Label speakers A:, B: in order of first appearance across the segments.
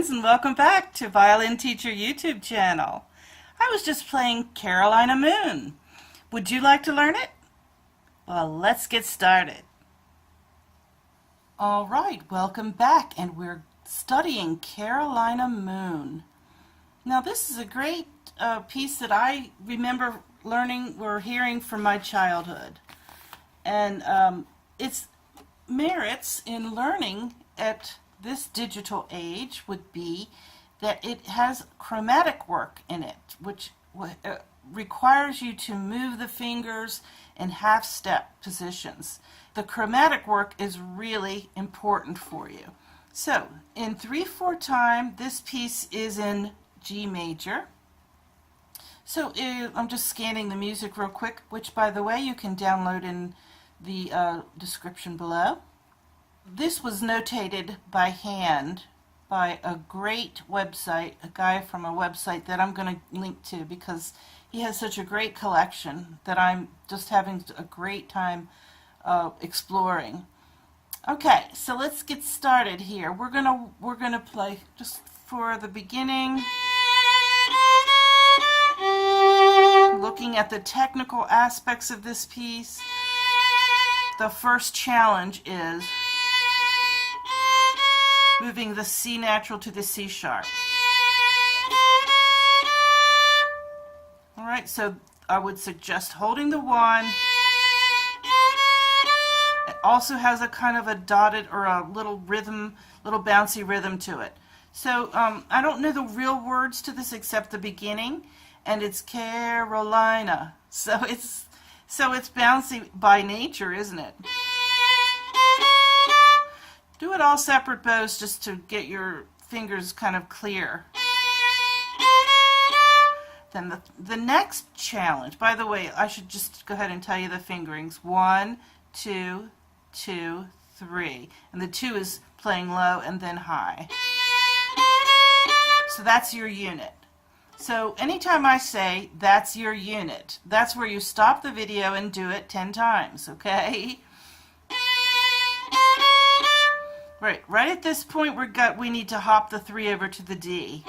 A: friends, and welcome back to Violin Teacher YouTube channel. I was just playing Carolina Moon. Would you like to learn it? Well, let's get started. All right, welcome back, and we're studying Carolina Moon. Now, this is a great piece that I remember learning or hearing from my childhood, and its merits in learning at this digital age would be that it has chromatic work in it, which requires you to move the fingers in half-step positions. The chromatic work is really important for you. So, in 3/4 time, this piece is in G major. So, I'm just scanning the music real quick, which, by the way, you can download in the description below. This was notated by hand by a great website, a guy from a website that I'm going to link to because he has such a great collection that I'm just having a great time exploring. Okay, so let's get started here. We're gonna play just for the beginning, looking at the technical aspects of this piece. The first challenge is moving the C natural to the C sharp. Alright, so I would suggest holding the 1. It also has a kind of a dotted or a little rhythm, little bouncy rhythm to it. So I don't know the real words to this except the beginning, and it's Carolina. So it's bouncy by nature, isn't it? Do it all separate bows just to get your fingers kind of clear. Then the next challenge, by the way, I should just go ahead and tell you the fingerings. 1, 2, 2, 3. And the 2 is playing low and then high. So that's your unit. So anytime I say that's your unit, that's where you stop the video and do it 10 times, okay? Right at this point we need to hop the 3 over to the D.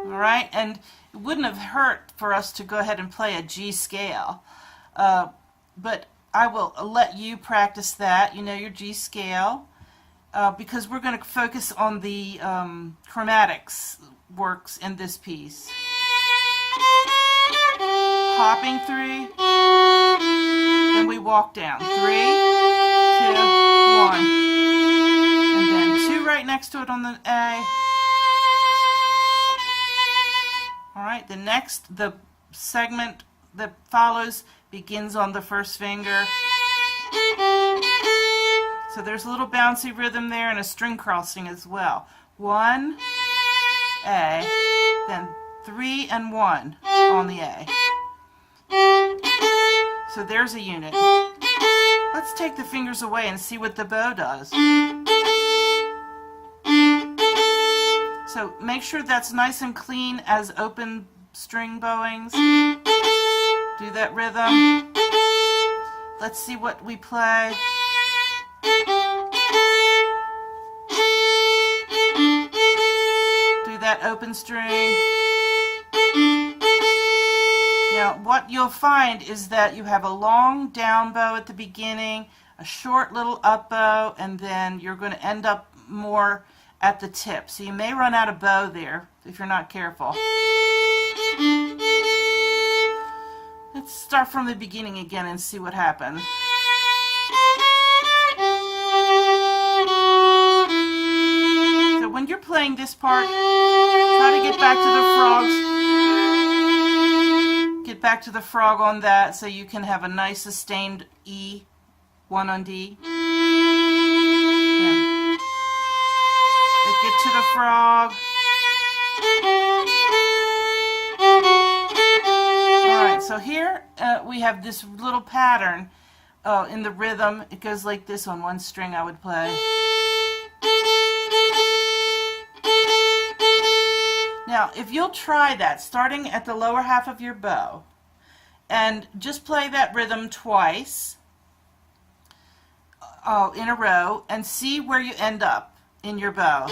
A: Alright, and it wouldn't have hurt for us to go ahead and play a G scale. But I will let you practice that, you know, your G scale, because we're going to focus on the chromatics works in this piece. Hopping 3. Then we walk down. 3, 2, 1. And then 2 right next to it on the A. Alright, the segment that follows begins on the first finger. So there's a little bouncy rhythm there and a string crossing as well. 1, A, then 3 and 1 on the A. So there's a unit. Let's take the fingers away and see what the bow does. So make sure that's nice and clean as open string bowings. Do that rhythm. Let's see what we play. Do that open string. Now, what you'll find is that you have a long down bow at the beginning, a short little up bow, and then you're going to end up more at the tip. So you may run out of bow there if you're not careful. Let's start from the beginning again and see what happens. So when you're playing this part, try to get back to the frogs. Get back to the frog on that so you can have a nice sustained E, 1 on D. Then get to the frog. Alright, so here we have this little pattern in the rhythm. It goes like this on one string I would play. Now, if you'll try that, starting at the lower half of your bow, and just play that rhythm twice, in a row and see where you end up in your bow.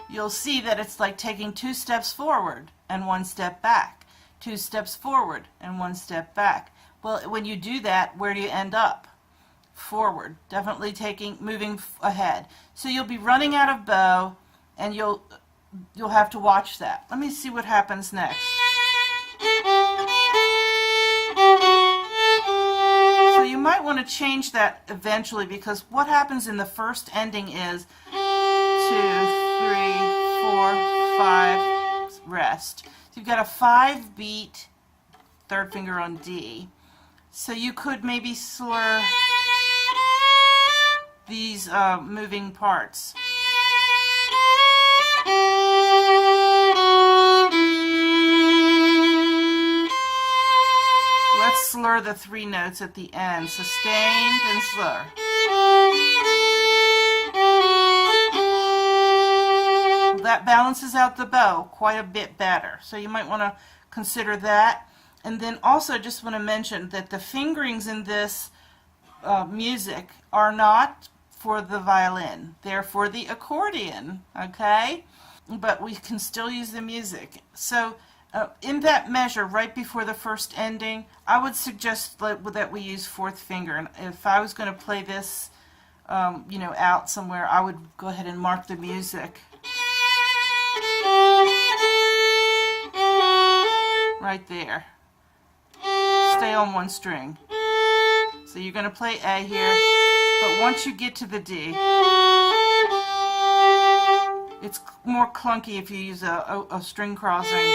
A: You'll see that it's like taking 2 steps forward and 1 step back, 2 steps forward and 1 step back. Well, when you do that, where do you end up? Forward. Definitely moving ahead. So you'll be running out of bow, and you'll have to watch that. Let me see what happens next. So you might want to change that eventually, because what happens in the first ending is 2, 3, 4, 5, rest. So you've got a 5-beat third finger on D. So you could maybe slur these moving parts. Let's slur the 3 notes at the end. Sustained and slur. That balances out the bow quite a bit better. So you might want to consider that. And then also just want to mention that the fingerings in this music are not for the violin. They're for the accordion, okay? But we can still use the music. So in that measure, right before the first ending, I would suggest that we use 4th finger. And if I was going to play this, out somewhere, I would go ahead and mark the music right there. Stay on 1 string. So you're going to play A here, but once you get to the D, it's more clunky if you use a string crossing.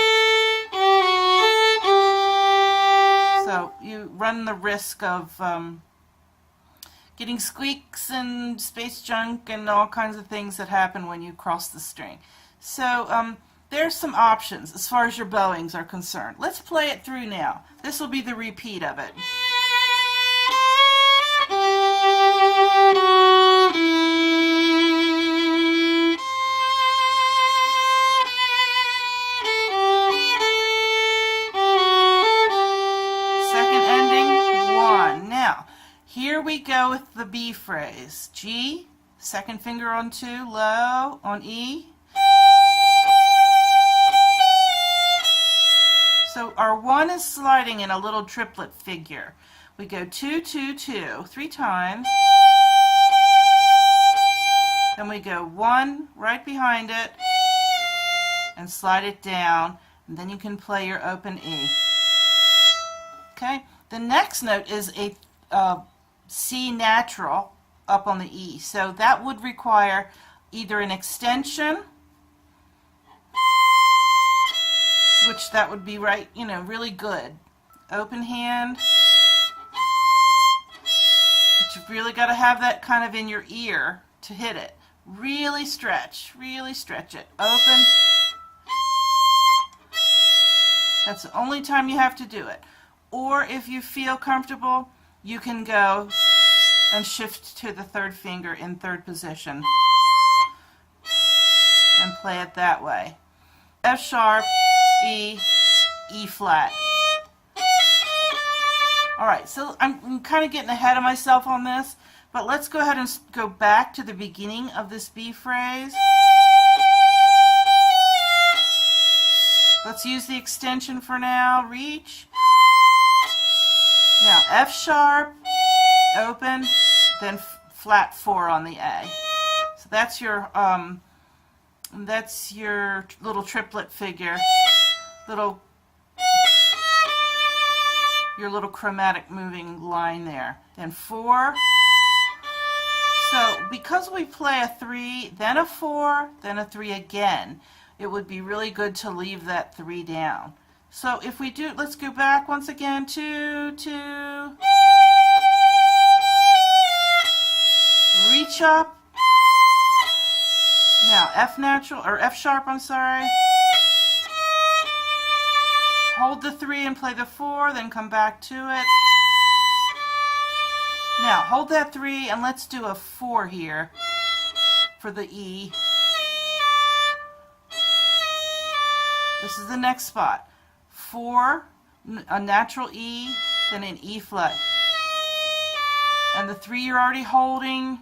A: So you run the risk of getting squeaks and space junk and all kinds of things that happen when you cross the string. So there's some options as far as your bowings are concerned. Let's play it through now. This will be the repeat of it. Second ending, 1. Now, here we go with the B phrase. G, second finger on 2, low, on E. So our 1 is sliding in a little triplet figure. We go 2, 2, 2, 3 times. Then we go 1 right behind it and slide it down. And then you can play your open E. Okay? The next note is a C natural up on the E. So that would require either an extension, which that would be right, really good. Open hand. But you've really got to have that kind of in your ear to hit it. Really stretch it. Open. That's the only time you have to do it. Or if you feel comfortable, you can go and shift to the 3rd finger in 3rd position and play it that way. F sharp, E, E flat. Alright, so I'm kind of getting ahead of myself on this, but let's go ahead and go back to the beginning of this B phrase. Let's use the extension for now. Reach. Now F sharp, open, then flat 4 on the A. So that's your little triplet figure, your little chromatic moving line there. Then 4. So because we play a 3, then a 4, then a 3 again, it would be really good to leave that 3 down. So if we do, let's go back once again. 2, 2. Reach up. Now F natural, or F sharp, I'm sorry. Hold the 3 and play the 4, then come back to it. Now hold that 3 and let's do a 4 here for the E. This is the next spot. 4, a natural E, then an E flat. And the 3 you're already holding,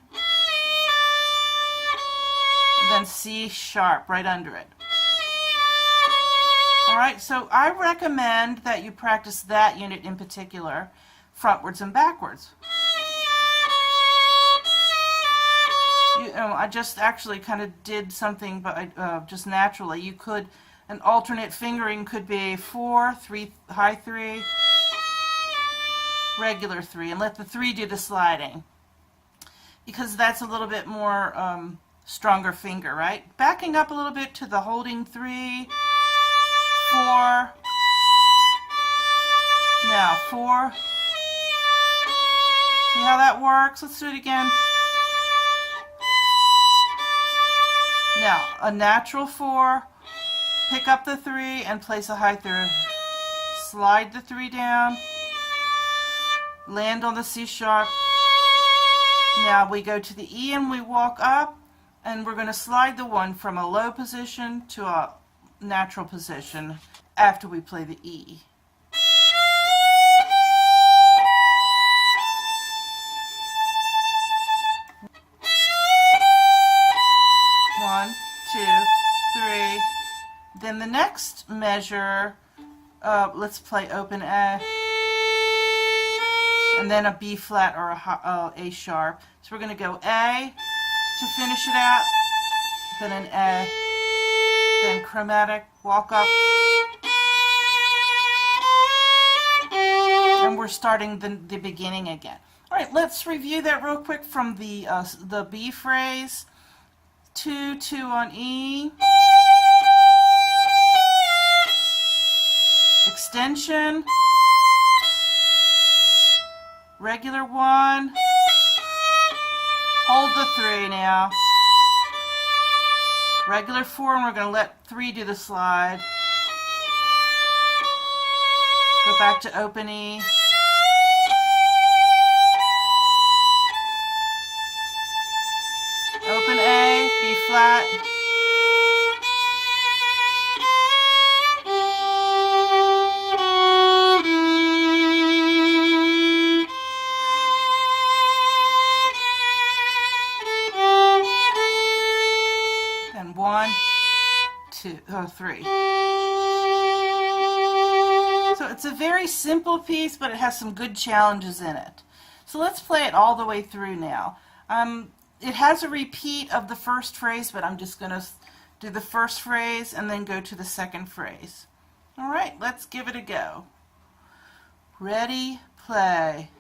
A: and then C sharp right under it. Alright, so I recommend that you practice that unit in particular, frontwards and backwards. I just actually kind of did something, but just naturally. You could, an alternate fingering could be 4, 3, high 3, regular 3, and let the 3 do the sliding, because that's a little bit more stronger finger, right? Backing up a little bit to the holding 3, 4, now 4. See how that works? Let's do it again. Now, a natural 4, pick up the 3 and place a high 3. Slide the 3 down, land on the C sharp. Now we go to the E and we walk up, and we're going to slide the 1 from a low position to a natural position after we play the E. One, 2, 3. Then the next measure, let's play open A, and then a B flat or A sharp. So we're going to go A to finish it out, then an A, then chromatic, walk up, and we're starting the beginning again. All right, let's review that real quick from the B phrase. 2, 2 on E, extension, regular 1, hold the 3 now, regular 4, and we're going to let 3 do the slide, go back to open E, open A, B flat, and 1, 2, 3. So it's a very simple piece, but it has some good challenges in it. So let's play it all the way through now. It has a repeat of the first phrase, but I'm just going to do the first phrase and then go to the second phrase. All right, let's give it a go. Ready, play.